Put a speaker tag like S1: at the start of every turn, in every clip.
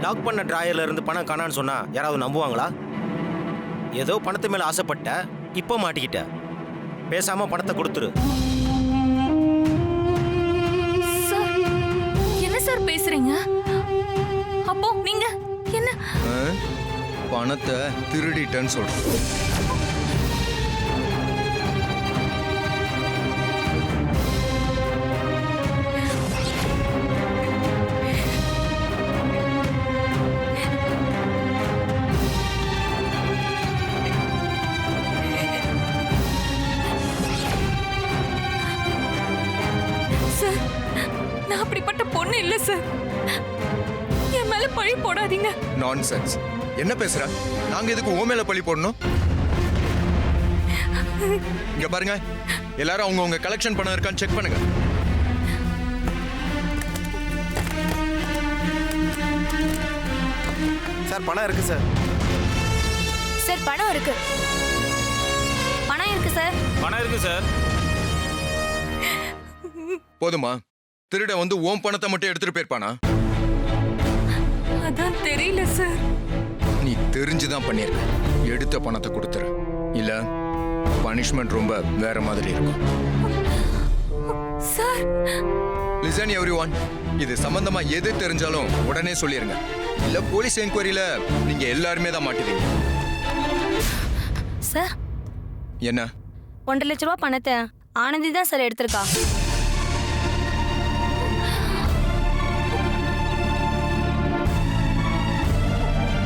S1: Lock பண்ண டிராயர்ல இருந்து பணம் காணான்னு சொன்னா யாராவது நம்புவாங்களா? ஏதோ பணத்து மேல ஆசைப்பட்ட, இப்போ மாட்டிக்கிட்ட. பேசாம பணத்தை கொடுத்துரு.
S2: சார், என்ன சார் பேசுறீங்க? அப்போ நீங்க என்ன
S3: பணத்தை திருடிட்டேன்னு சொல்றேன்.
S2: சார், நான் அப்படிப்பட்ட பொண்ணு இல்ல சார். என் மேல பழி போடாதீங்க.
S3: நான்சென்ஸ். என்ன பேசுற? நாங்க எதுக்கு உன் மேல பழி போடணும்? இங்க பாருங்க, எல்லாரும் அவங்க கலெக்ஷன் பணம் இருக்கான்னு செக் பண்ணுங்க.
S1: சார் பணம் இருக்கு சார்.
S2: சார் பணம் இருக்கு. பணம் இருக்கு சார்.
S1: பணம் இருக்கு சார்.
S3: போதுமா? திருட வந்து உன் பணத்தை மட்டும் எடுத்துட்டு போயிருப்பானா?
S2: அதான் தெரியல சார்.
S3: நீ தெரிஞ்சுதான் பண்ணிருக்க. எடுத்த பணத்தை கொடுத்துரு, இல்ல பனிஷ்மெண்ட் ரொம்ப வேற மாதிரி இருக்கும்.
S2: சார்,
S3: லிசன் எவ்ரிஒன், இது சம்பந்தமா எது தெரிஞ்சாலும் உடனே சொல்லிருங்க. இல்ல போலீஸ் என்கொயரியில நீங்க எல்லாருமே தான் மாட்டுவீங்க.
S2: சார்,
S3: என்ன?
S2: 1.5 லட்ச ரூபாய் பணத்தை ஆனந்தி தான் சார் எடுத்திருக்கா.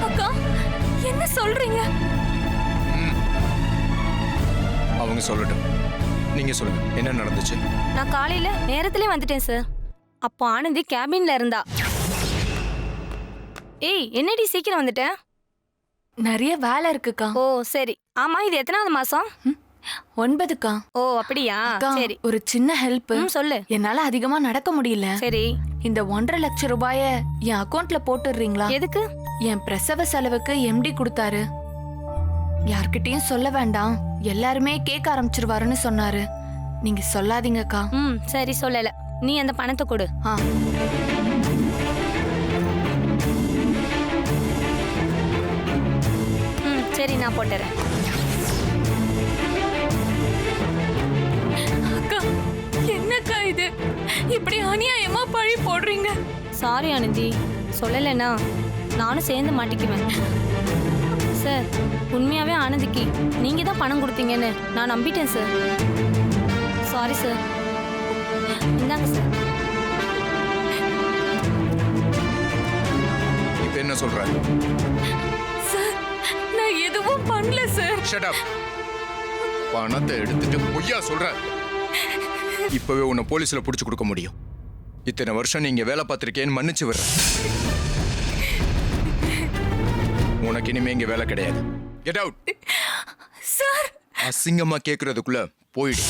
S2: அக்கா, என்ன சொல்றீங்க?
S3: அவங்க சொல்லட்டும். நீங்க சொல்லுங்க, என்ன நடந்துச்சு?
S2: நான் காலையில நேரத்திலே வந்துட்டேன் சார். அப்போ ஆனந்தி கேபின்ல இருந்தா. ஏய், என்னடி சீக்கிரம் வந்துட்டேன்?
S4: நிறைய வேலை இருக்குக்கா.
S2: ஓ சரி. ஆமா, இது எத்தனாவது மாசம்?
S4: 9க்கா.
S2: ஓ அப்படியா? சரி.
S4: ஒரு சின்ன ஹெல்ப்.
S2: சொல்லு.
S4: என்னால அதிகமா நடக்க முடியல.
S2: சரி.
S4: இந்த 1.5 லட்சம் ரூபாய என் அக்கவுண்ட்ல போட்டுடுறீங்களா?
S2: எதுக்கு?
S4: என் பிரசவ செலவுக்கு எம்டி கொடுத்தாரு. யார்கிட்டயும் சொல்ல வேண்டாம், எல்லாருமே கேட்க ஆரம்பிச்சிருவாருன்னு சொன்னாரு. நீங்க சொல்லாதீங்கக்கா.
S2: சரி, சொல்லல. நீ அந்த பணத்தை கொடு. சரி, நான் போட்டுறேன். அக்கா, என்னக்கா இது? இப்படி அநியாயமா பழி போடுறீங்க. சாரி ஆனந்தி, சொல்லலைன்னா நானும் சேர்ந்து மாட்டிக்குவேன். சார், உண்மையாவே ஆனந்திக்கு நீங்க தான் பணம் கொடுத்தீங்கன்னு நான் நம்பிட்டேன் சார். Sorry sir. இந்தாங்க சார்.
S3: இப்ப என்ன சொல்றாங்க?
S2: சார், நான் எதுவும் பண்ணல சார்.
S3: Shut up. பணத்தை எடுத்துட்டு பொய்யா சொல்ற. இப்பவே உன்னை போலீஸ்ல புடிச்சு கொடுக்க முடியும். இத்தனை வருஷம் நீங்க வேலை பார்த்திருக்கேன்னு மன்னிச்சு விடுற. உனக்கு இனிமே இங்க வேலை கிடையாது. Get out.
S2: சார்,
S3: அசிங்கமா கேக்குறதுக்குள்ள போயிடு.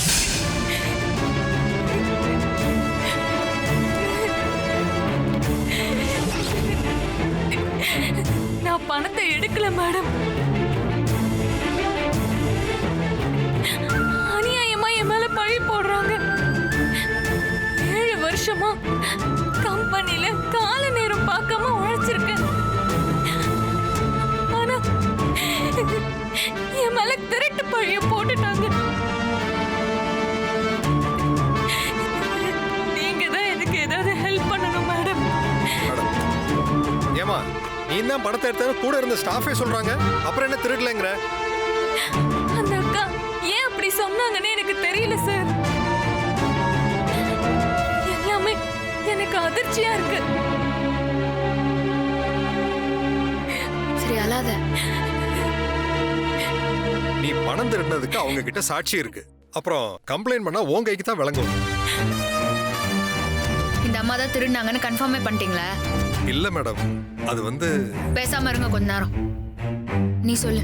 S2: நான் பணத்தை எடுக்கல மேடம். அநியாயமா என் மேல பழி போடுறாங்க. 7 வருஷமா கம்பெனில கால நேரம் பார்க்காம உழைச்சிருக்கேன். ஆனா என் மேல திருட்டு பழிய போட்டுட்டாங்க. நீங்க தான் எனக்கு ஏதாவது ஹெல்ப் பண்ணணும் மேடம்.
S5: ஏமா, நீ தான் பணத்தை எடுத்த கூட இருந்த ஸ்டாஃபே சொல்றாங்க, அப்புறம் என்ன திருடலங்கற?
S2: அந்த அக்கா ஏன் அப்படி சொன்னாங்கன்னு எனக்கு தெரியல சார். எல்லாமே எனக்கு அதிர்ச்சியா இருக்கு.
S4: சரி, அழாத.
S5: நீ பணம் திருடினதுக்கு அவங்க கிட்ட சாட்சி இருக்கு. அப்புறம் கம்ப்ளைண்ட் பண்ணா உன் கைக்கு தான் விளங்கும்.
S6: இந்த அம்மா தான் திருடினாங்கன்னு கன்ஃபார்மே பண்ணிட்டீங்களா?
S5: இல்ல மேடம், அது வந்து
S6: பேசாம இருங்க கொஞ்ச நேரம். நீ சொல்லு.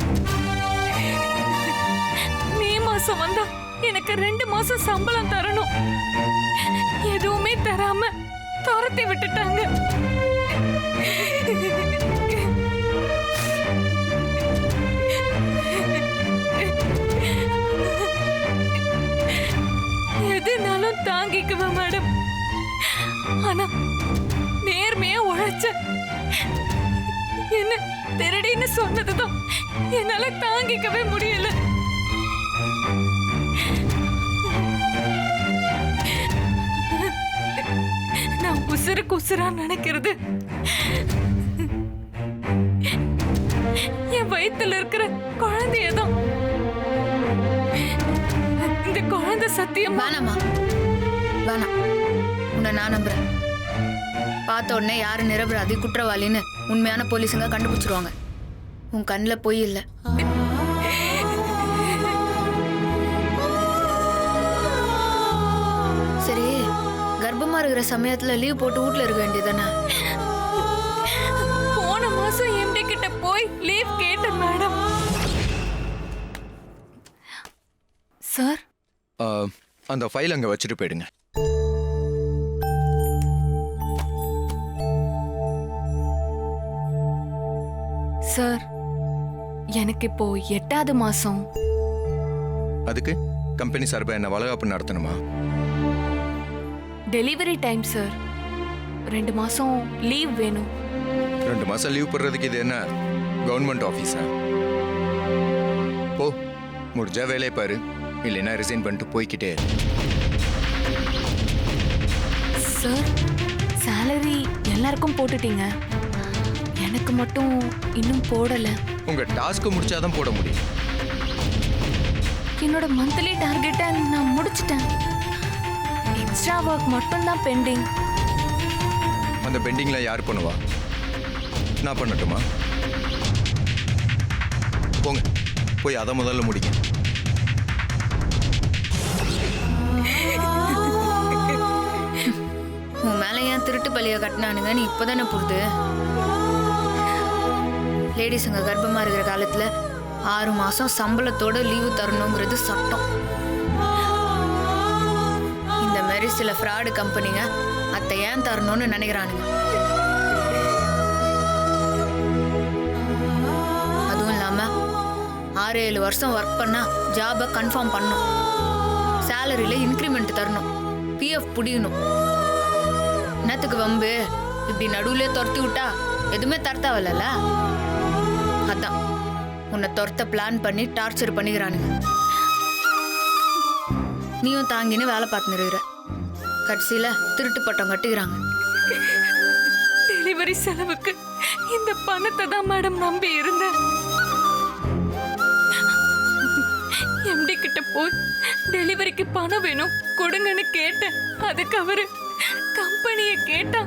S2: மே மாசம் வந்தா எனக்கு 2 மாசம் சம்பளம் தரணும். எதுவுமே தராம துரத்தி விட்டுட்டாங்க. எதுனாலும் தாங்கிக்குவேன் மேடம். ஆனா நேர்மையா உழைச்ச திருடின்னு சொன்னதுதான் என்னால தாங்கிக்கவே முடியல. நான் உசுருக்கு உசுரா நினைக்கிறது என் வயித்துல இருக்கிற குழந்தையதான். இந்த குழந்தை சத்தியமா
S6: வேணாமா, வேணாம். உன்னை நான் நம்புறேன். பார்த்த உடனே யாரு நிரபராதி குற்றவாளின்னு உண்மையான போலீஸுங்க கண்டுபிடிச்சிருவாங்க. உன் கண்ணில் பொய் இல்லை. சரி, கர்ப்பமா இருக்கிற சமயத்துல லீவ் போட்டு வீட்ல இருக்க வேண்டியதானே?
S2: போன மாசம் எம்டி கிட்ட போய் லீவ் கேட்டேன் மேடம்.
S4: சார்,
S3: அந்த ஃபைல் அங்கே வச்சுட்டு போயிடுங்க.
S4: சார், எனக்கு இப்போ 8வது மாசம்.
S3: அதுக்கு கம்பெனி சார்பாக என்ன வளகாப்பு நடத்தணுமா?
S4: Delivery time sir. 2 மாசம் லீவ் வேணும்.
S3: 2 மாசம் லீவ் போடுறதுக்கு இது என்ன கவர்மெண்ட் ஆஃபீஸா? போ, முடிஞ்சா வேலையை பாரு, இல்லைன்னா ரிசைன் பண்ணிட்டு போய்க்கிட்டே.
S4: சார், சேலரி எல்லாருக்கும் போட்டுட்டீங்க, எனக்கு மட்டும் இன்னும் போடல.
S3: உங்க டாஸ்க் முடிச்சாதான் போட முடியும்.
S4: என்னோட மந்த்லி டார்கெட்டை நான் முடிச்சிட்டேன். எக்ஸ்ட்ரா ஒர்க் மட்டும் தான் பெண்டிங்.
S3: அந்த பெண்டிங்ல யார் பண்ணுவா? நான் பண்ணட்டுமா? போங்க, போய் அதை முதல்ல முடிங்க.
S6: உன் மேல ஏன் திருட்டு பழிய கட்டினானுங்க நீ இப்பதானே புரியுது. லேடிஸுங்க கர்ப்பமா இருக்கிற காலத்துல 6 மாசம் சம்பளத்தோட லீவு தரணுங்கிறது சட்டம். இந்த மாதிரி சில ஃப்ராடு கம்பெனிங்க அத்தை ஏன் தரணும்னு நினைக்கிறானுங்க. அதுவும் இல்லாம 6-7 வருஷம் ஒர்க் பண்ணா ஜாபை கன்ஃபார்ம் பண்ணணும், சேலரியில இன்க்ரிமெண்ட் தரணும், பிஎஃப் புடியணும். என்னத்துக்கு வம்பு? இப்படி நடுவுலே துரத்தி விட்டா எதுவுமே தரத்தாவல்ல. அதான் உன்னை துரத்த பிளான் பண்ணி டார்ச்சர் பண்ணிக்கிறானுங்க. நீயும் தாங்கின்னு வேலை பார்த்து நிறுகிற, கடைசியில திருட்டு பட்டம் கட்டிக்கிறாங்க.
S2: டெலிவரி செலவுக்கு இந்த பணத்தை தான் மேடம் நம்பி இருந்தேன். எம்டி கிட்ட போய் டெலிவரிக்கு பணம் வேணும் கொடுங்கன்னு கேட்டேன். அதுக்கு அவரு கம்பெனியை கேட்டா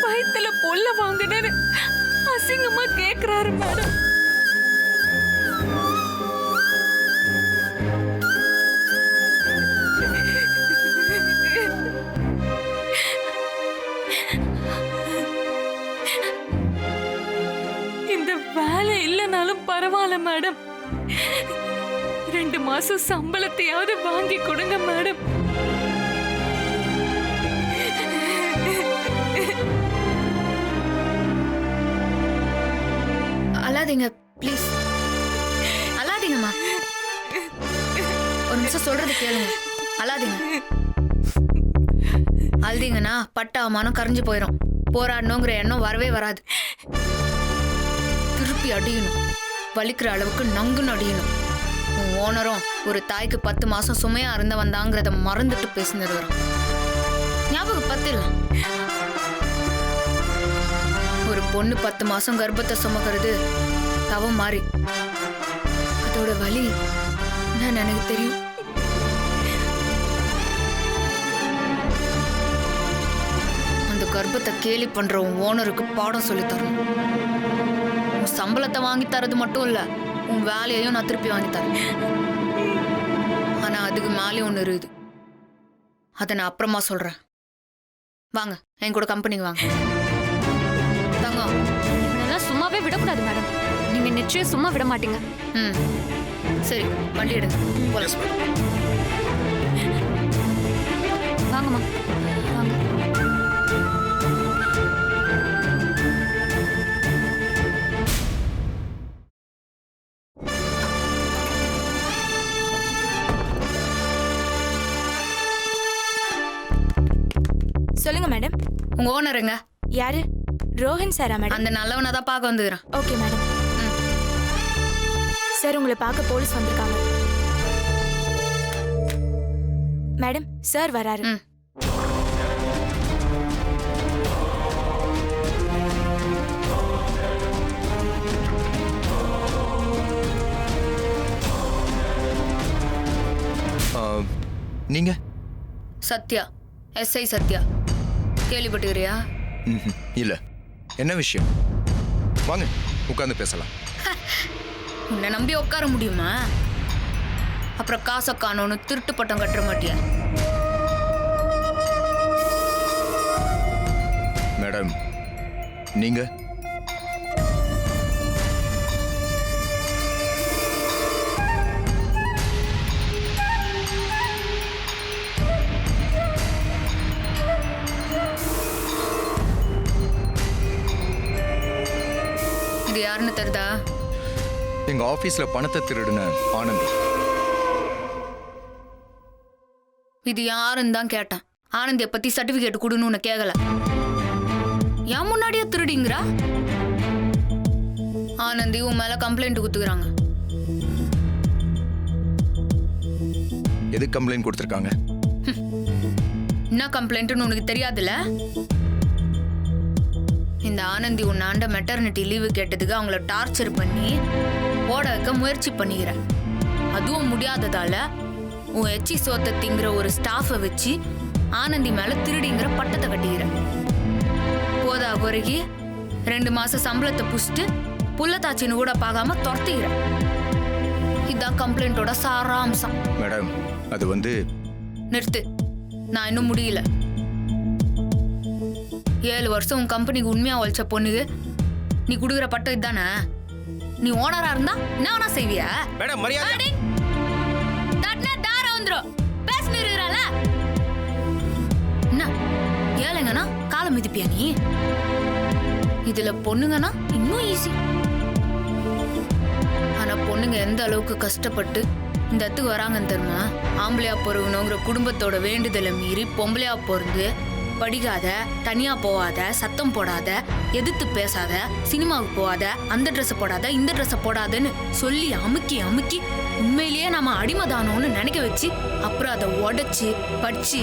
S2: வயித்துல பொல்ல வாங்கினு அசிங்கமா கேக்குறாரு மேடம். இந்த வேலை இல்லைனாலும் பரவாயில்ல மேடம், 2 மாசம் சம்பளத்தையாவது வாங்கி கொடுங்க மேடம்.
S6: அழாதீங்க ப்ளீஸ், அழாதீங்கம்மா. ஒரு நிமிஷம் சொல்றது கேளுங்க, அழாதீங்க. அழுதீங்கன்னா பட்ட அவமானம் கரைஞ்சு போயிடும், போராடணுங்கிற எண்ணம் வரவே வராது. திருப்பி அடியணும், வலிக்கிற அளவுக்கு நங்குன்னு அடியணும். உன் ஓனரும் ஒரு தாய்க்கு 10 மாசம் சுமையா இருந்த வந்தாங்கிறத மறந்துட்டு பேசினது வரும். ஞாபகம் பத்திடலாம். ஒரு பொண்ணு 10 மாசம் கர்ப்பத்தை சுமக்கிறது தவம் மாறி, அதோட வலி என்னன்னு எனக்கு தெரியும். அந்த கர்ப்பத்தை கேலி பண்ற உன் ஓனருக்கு பாடம் சொல்லி தரணும். உன் சம்பளத்தை வாங்கி தரது மட்டும் இல்ல, உன் வேலையையும் நான் திருப்பி வாங்கி தரேன். ஆனா அதுக்கு மேலே ஒண்ணு இருக்குது, அதை நான் அப்புறமா சொல்றேன். வாங்க என் கூட கம்பெனிக்கு வாங்க. தங்கம்,
S2: இதெல்லாம் சும்மாவே விடக்கூடாது மேடம். நீங்க நிச்சயம் சும்மா விட மாட்டீங்க.
S6: ம் சரி, வண்டி எடுங்க போலாம்.
S2: வாங்கம்மா வாங்க.
S7: சொல்லுங்க மேடம்.
S6: உங்க ஓனர் எங்க?
S7: யாரு? ரோஹன் சாரா மேடம்?
S6: அந்த நல்லவனை தான் பார்க்க வந்துக்கிறேன்.
S7: Okay madam. சார் உங்களை பார்க்க போலீஸ் வந்திருக்காங்க. மேடம் சார் வராரு.
S6: ம்.
S3: நீங்க?
S6: சத்யா, எஸ்ஐ சத்யா. கேள்விப்பட்டுக்கிறியா?
S3: இல்ல. என்ன விஷயம்? வாங்க உட்கார்ந்து பேசலாம்.
S6: உன்னை நம்பி உட்கார முடியுமா? அப்புறம் காசை காணோன்னு திருட்டு பட்டம் கட்டுற மாட்டியா?
S3: மேடம் நீங்க?
S6: இது யாருன்னு தெரியுதா?
S3: எங்க ஆபீஸ்ல பணத்தை திருடுன ஆனந்தி.
S6: இது யாருன்னு தான் கேட்டேன். ஆனந்திய பத்தி சர்டிபிகேட் கொடுன்னு உன்னை கேட்கல. ஏன் முன்னாடியே திருடிங்கிறா? ஆனந்தி உன் மேல கம்ப்ளைண்ட் குத்துக்கிறாங்க.
S3: எது கம்ப்ளைண்ட் கொடுத்துருக்காங்க?
S6: என்ன கம்ப்ளைண்ட்னு உனக்கு தெரியாதுல்ல? இந்த ஆனந்தி உன்னாண்ட மெட்டர்னிட்டி லீவு கேட்டதுக்கு அவங்கள டார்ச்சர் பண்ணி ஓட வைக்க முயற்சி பண்ணிக்கிற. அதுவும் முடியாததால உன் எச்சி சோத்தை திங்கிற ஒரு ஸ்டாஃபை வச்சு ஆனந்தி மேல திருடிங்கிற பட்டத்தை கட்டிக்கிற. போதா குறைக்கு 2 மாசம் சம்பளத்தை புஷ்டு புள்ளத்தாச்சின்னு கூட பார்க்காம துரத்திக்கிற. இதுதான் கம்ப்ளைண்டோட சாராம்சம்.
S3: மேடம் அது வந்து
S6: நிறுத்து. நான் இன்னும் முடியல. 7 வருஷம் உன் கம்பெனிக்கு உண்மையா உழைச்ச பொண்ணுக்கு நீ குடுக்குற பட்டம் இதுதானே? நீ ஓனரா இருந்தா என்ன வேணா செய்வியா?
S1: மேடம் மரியாதை.
S6: என்ன ஏழைங்கன்னா காலை மிதிப்பியா நீ? இதுல பொண்ணுங்கன்னா இன்னும் ஈஸி. ஆனா பொண்ணுங்க எந்த அளவுக்கு கஷ்டப்பட்டு இந்த இடத்துக்கு வராங்கன்னு தெரியுமா? ஆம்பளையா பொறுக்கணுங்கிற குடும்பத்தோட வேண்டுதலை மீறி பொம்பளையா பொருந்து படிக்காத, தனியா போகாத, சத்தம் போடாத, எதிர்த்து பேசாத, சினிமாவுக்கு போகாத, அந்த ட்ரெஸ் போடாத, இந்த ட்ரெஸ் போடாதன்னு சொல்லி அமுக்கி அமுக்கி உண்மையிலேயே நம்ம அடிமைதானோன்னு நினைக்க வச்சு அப்புறம் அதை உடைச்சு படிச்சு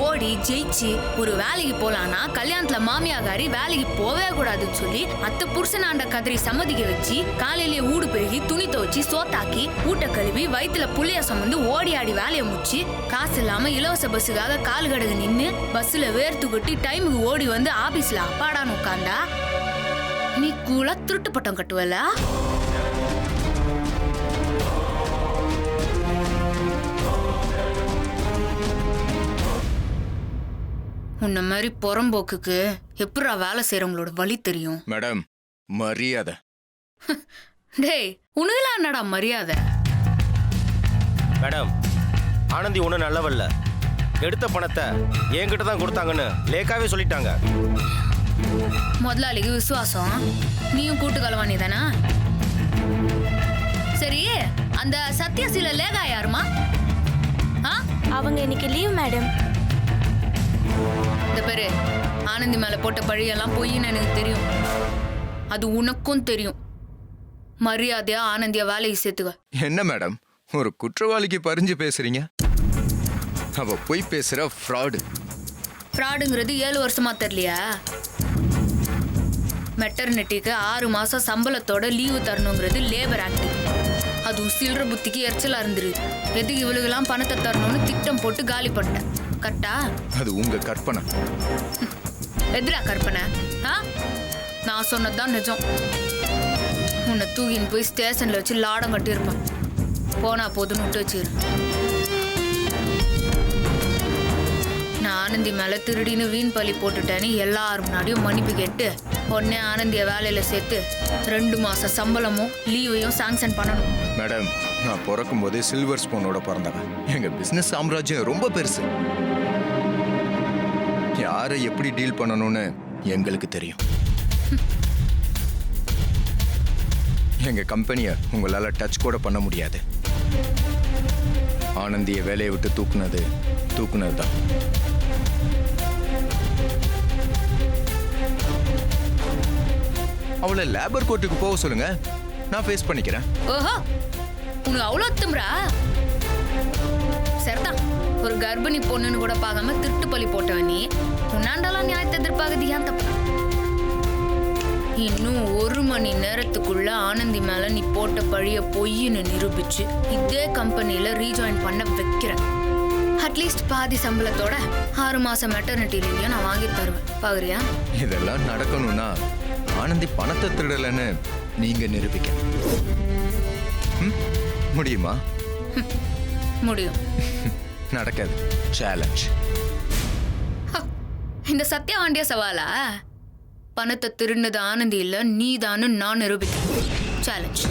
S6: ஓடி ஜெயிச்சு ஒரு வேலைக்கு போலான்னா கல்யாணத்துல மாமியாகாரி வேலைக்கு போவே கூடாதுன்னு சொல்லி அத்தை புருஷனாண்ட கதறி சம்மதிக்க வச்சு காலையிலேயே ஊடு பெருகி துணி துவச்சி சோத்தாக்கி ஊட்ட கழுவி வயிற்றுல புள்ளைய சுமந்து ஓடி ஆடி வேலையை முடிச்சு காசு இல்லாம இலவச பஸ்ஸுக்காக கால் கடகு நின்று பஸ்ஸுல வேர்த்து கொட்டி டைமுக்கு ஓடி வந்து ஆபீஸ்ல அப்பாடான்னு உட்கார்ந்தா நீ கூட திருட்டு பட்டம் கட்டுவல? உன்ன மாதிரி புறம்போக்குக்கு எப்படா வேலை செய்யறவங்களோட வழி தெரியும்?
S3: மேடம் மரியாதை.
S6: டேய் உனக்குலாம் என்னடா மரியாதை?
S1: மேடம் ஆனந்தி ஒன்றும் நல்லவல்ல. எடுத்த பணத்தை என்கிட்ட தான் கொடுத்தாங்கன்னு லேக்காவே சொல்லிட்டாங்க.
S6: முதலாளிக்கு விசுவாசம், நீயும் கூட்டு கலவாணி தானே? சரி அந்த சத்யசீல லேகா யாருமா?
S7: அவங்க இன்னைக்கு லீவ் மேடம்.
S6: இந்த பேரு ஆனந்தி மேல போட்ட பழியெல்லாம் பொய்ன்னு எனக்கு தெரியும். அது உனக்கும் தெரியும். மரியாதையா ஆனந்தியா வேலைக்கு சேர்த்துக்க.
S3: என்ன மேடம் ஒரு குற்றவாளிக்கு பறிஞ்சு பேசுறீங்க? அவ போய் பேசுற ஃப்ராடு.
S6: ஃப்ராடுங்கிறது 7 வருஷமா தெரியலையா? மெட்டர்னிட்டிக்கு 6 மாசம் சம்பளத்தோட லீவு தரணுங்கிறது லேபர் ஆக்ட். அதுவும் சில்லற புத்திக்கு எரிச்சலா இருந்துரு. எதுக்கு இவளுக்கெல்லாம் பணத்தை தரணும்னு திட்டம் போட்டு காலி பண்ணிட்டேன். கரெக்டா?
S3: அது உங்க கற்பனை.
S6: எதிரா கற்பனை? நான் சொன்னதுதான் நிஜம். உன்னை தூக்கின்னு போய் ஸ்டேஷன்ல வச்சு லாடம் கட்டியிருப்பேன். போனா போதுன்னு விட்டு வச்சிரு. நான் ஆனந்தி மேல திருடின்னு வீண் பழி போட்டுட்டேன்னு எல்லாரும் முன்னாடியும் மன்னிப்பு கேட்டு உடனே ஆனந்திய வேலையில சேர்த்து 2 மாசம் சம்பளமும் லீவையும் சாங்ஷன் பண்ணணும்.
S3: மேடம் நான் பிறக்கும் போதே சில்வர் ஸ்பூனோட பிறந்தவன். எங்க பிசினஸ் சாம்ராஜ்யம் ரொம்ப பெருசு. யாரை எப்படி டீல் பண்ணணும்னு எங்களுக்கு தெரியும். எங்க கம்பெனியை உங்களால டச் கூட பண்ண முடியாது. ஆனந்திய வேலையை விட்டு தூக்குனது தான். அவளை லேபர் கோர்ட்டுக்கு போக சொல்லுங்க, நான் ஃபேஸ் பண்ணிக்கிறேன்.
S6: ஓஹோ, உனக்கு அவ்வளோ திமிரா? சரிதான், ஒரு கர்ப்பிணி பொண்ணுன்னு கூட பார்க்காம திருட்டு பழி போட்டவன் நீ. உன்னாண்டாலாம் நியாயத்தை எதிர்பார்க்குது ஏன் தப்பு? இன்னும் 1 மணி நேரத்துக்குள்ள ஆனந்தி மேல நீ போட்ட பழிய பொய்ன்னு நிரூபிச்சு இதே கம்பெனில ரீஜாயின் பண்ண வைக்கிறேன். அட்லீஸ்ட் பாதி சம்பளத்தோட 6 மாசம் மெட்டர்னிட்டி லீவையும் நான் வாங்கி தருவேன். பாக்குறியா?
S3: இதெல்லாம் நடக்கணும்னா ஆனந்தி பணத்தை திருடலன்னு நீங்க நிரூபிக்க முடியுமா?
S6: முடியும்.
S3: நடக்காது. சேலஞ்ச்.
S6: இந்த சத்யா வாண்டிய சவாலா? பணத்தை திருடினது ஆனந்தி இல்ல நீதான்னு நான் நிரூபிக்கிறேன். சேலஞ்ச்.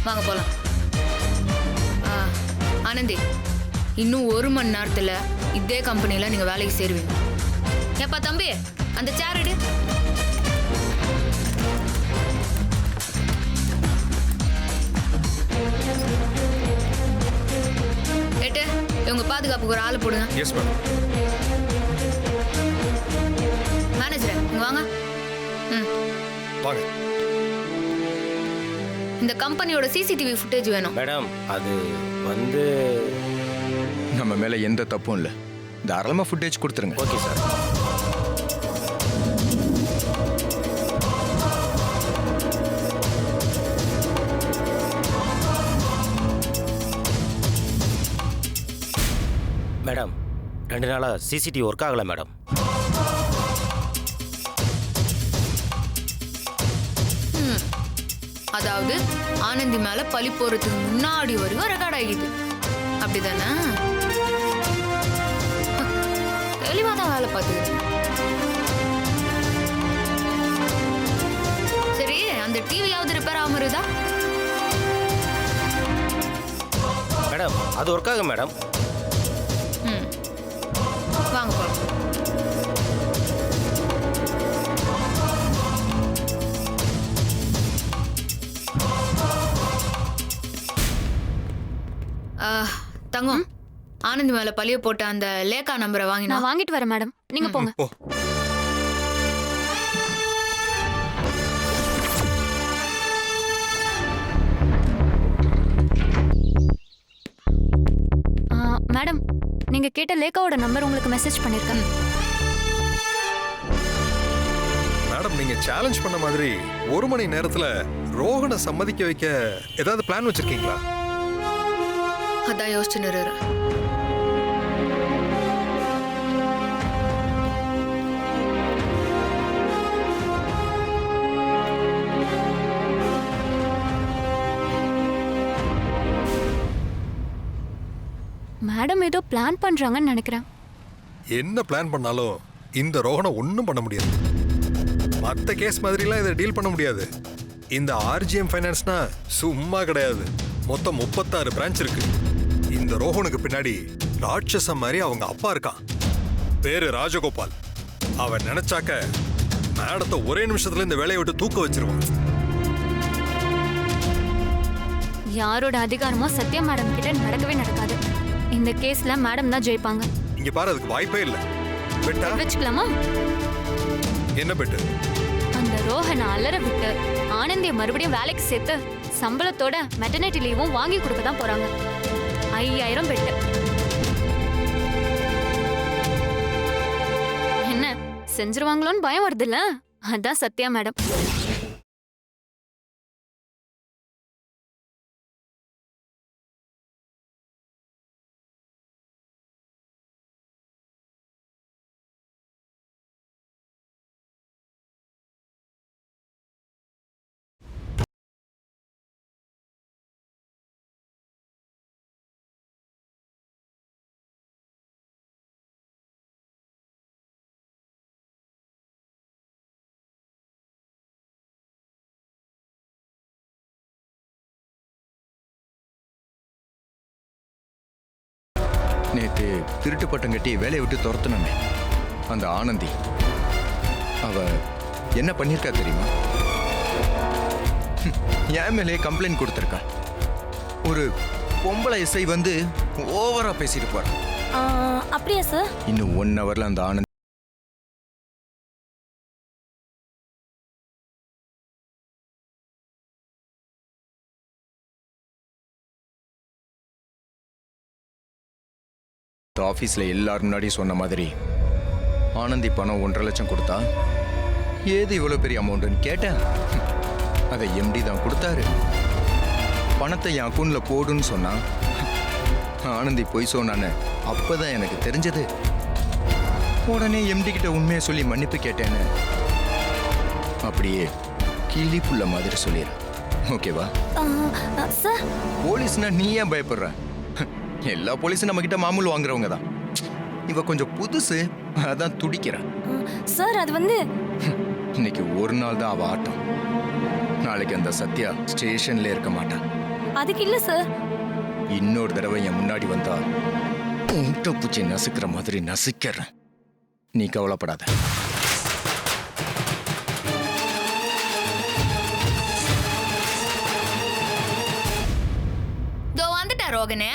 S6: வாங்க போலாம். ஆனந்தி, இன்னும் 1 மணி நேரத்துல இதே கம்பெனில நீங்க வேலைக்கு சேருவீங்க. ஏப்பா தம்பி, அந்த சேர் எடு. ஏட்டு, இவங்க பாதுகாப்புக்கு ஒரு ஆளு போடுங்க.
S5: Yes ma'am.
S6: மேனேஜர் இங்க வாங்க.
S5: வாங்க.
S6: இந்த கம்பெனியோட சிசிடிவி ஃபுட்டேஜ் வேணும்.
S1: மேடம் அது வந்து
S3: நம்ம மேல எந்த தப்பும் இல்லை, தாராளமா ஃபுட்டேஜ் கொடுத்துருங்க.
S1: Okay sir. மேடம் 2 நாளா சிசிடிவி ஒர்க் ஆகலை மேடம்.
S6: அதாவது ஆனந்தி மேல பழி போறதுக்கு முன்னாடி வரைக்கும் ரெக்கார்ட் ஆகிது, அப்படிதானே? தெளிவாதான் வேலை பார்த்துக்கிச்சு. சரி, அந்த டிவியாவது ரிப்பேர் ஆகாம இருக்குதா?
S1: மேடம் அது ஒர்க் ஆகும் மேடம்.
S6: வாங்க போலாம். தங்கம், ஆனந்தி மேல பழிய போட்ட அந்த லேக்கா நம்பரை வாங்கினா.
S2: நான் வாங்கிட்டு வரேன் மேடம், நீங்க போங்க.
S5: ஓ,
S2: மேடம், நீங்க கேட்ட லேக்காவோட நம்பர் உங்களுக்கு மெசேஜ் பண்ணிருக்கேன்.
S5: மேடம் நீங்க சேலஞ்ச் பண்ண மாதிரி 1 மணி நேரத்துல ரோஹனை சம்மதிக்க வைக்க ஏதாவது பிளான் வச்சிருக்கீங்களா?
S6: அதான் யோசிச்சு நிறு.
S2: மேடம் ஏதோ பிளான் பண்றாங்கன்னு நினைக்கிறேன்.
S5: என்ன பிளான் பண்ணாலும் இந்த ரோஹனை ஒன்றும் பண்ண முடியாது. மற்ற கேஸ் மாதிரிலாம் இதை டீல் பண்ண முடியாது. இந்த ஆர்ஜிஎம் ஃபைனான்ஸ்னா சும்மா கிடையாது. மொத்தம் 36 பிரான்ச் இருக்கு. இந்த ரோஹனுக்கு பின்னாடி ராட்சசம் மாதிரி அவங்க அப்பா இருக்கான், பேரு ராஜகோபால். அவன் நினைச்சாக்க மேடத்தை ஒரே நிமிஷத்துல இந்த வேலையை விட்டு தூக்க வச்சிருவான்.
S2: யாரோட அதிகாரமோ சத்யா மேடம் கிட்ட நடக்கவே நடக்காது. இந்த கேஸ்ல மேடம் தான் ஜெயிப்பாங்க.
S5: இங்க பாரு, அதுக்கு வாய்ப்பே இல்லை. பெட்டா
S2: வச்சுக்கலாமா?
S5: என்ன பெட்டு?
S2: அந்த ரோஹனை அலற விட்டு ஆனந்திய மறுபடியும் வேலைக்கு சேர்த்து சம்பளத்தோட மெட்டர்னிட்டி லீவும் வாங்கி கொடுக்க தான் போறாங்க. 5000 பெட்டு. என்ன செஞ்சிருவாங்களோன்னு பயம் வருதுல்ல, அதான் சத்யா மேடம்.
S3: நேத்து திருட்டு பட்டம் கட்டி வேலையை விட்டு துரத்தணுமே அந்த ஆனந்தி, அவ என்ன பண்ணிருக்கா தெரியுமா? என் மேலே கம்ப்ளைண்ட் கொடுத்துருக்கா. ஒரு பொம்பளை எஸ்ஐ வந்து ஓவரா பேசிட்டு போறான்.
S2: அப்படியா சார்?
S3: இன்னும் 1 ஹவர்ல அந்த ஆனந்த் ஆஃபீஸில் எல்லாரும் முன்னாடி சொன்ன மாதிரி ஆனந்தி பணம் 1.5 லட்சம் கொடுத்தா ஏது இவ்வளோ பெரிய அமௌண்ட்டுன்னு கேட்டேன். அதை எம்டி தான் கொடுத்தாரு. பணத்தை என் அக்கௌண்ட்டில் போடுன்னு சொன்னா ஆனந்தி போய் சொன்னான்னு அப்போதான் எனக்கு தெரிஞ்சது. உடனே எம்டி கிட்ட உண்மையை சொல்லி மன்னிப்பு கேட்டேன்னு அப்படியே கிளி புள்ள மாதிரி சொல்லிடு. ஓகேவா?
S2: சார்,
S3: போலீஸ்னா நீ ஏன் பயப்படுற? எல்லா போலீஸும் நம்ம கிட்ட மாமூல் வாங்குறவங்க தான். இவ கொஞ்சம் புதுசு, அதான் துடிக்கிற.
S2: சார் அது வந்து
S3: இன்னைக்கு ஒரு நாள் தான் அவ ஆட்டம். நாளைக்கு அந்த சத்யா ஸ்டேஷன்ல இருக்க மாட்டான்.
S2: அதுக்கு இல்ல சார்.
S3: இன்னொரு தடவை என் முன்னாடி வந்தா உன்ட்ட பூச்சி நசுக்கிற மாதிரி நசுக்கிறேன். நீ கவலைப்படாத.
S6: இதோ வந்துட்டா ரோகனே.